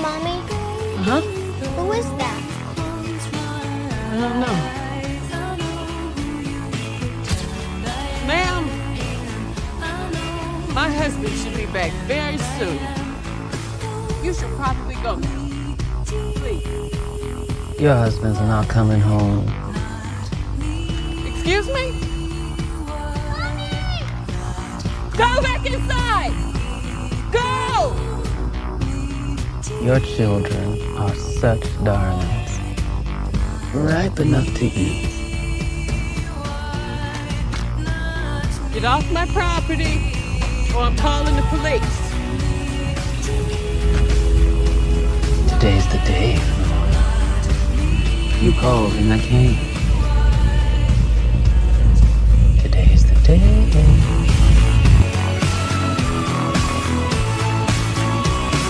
Mommy, Huh? who is that? I don't know. Ma'am, my husband should be back very soon. You should probably go now. Please. Your husband's not coming home. Excuse me? Go back inside! Go! Your children are such darlings. Ripe enough to eat. Get off my property, or I'm calling the police. Today's the day. You called and I came. Today's the day.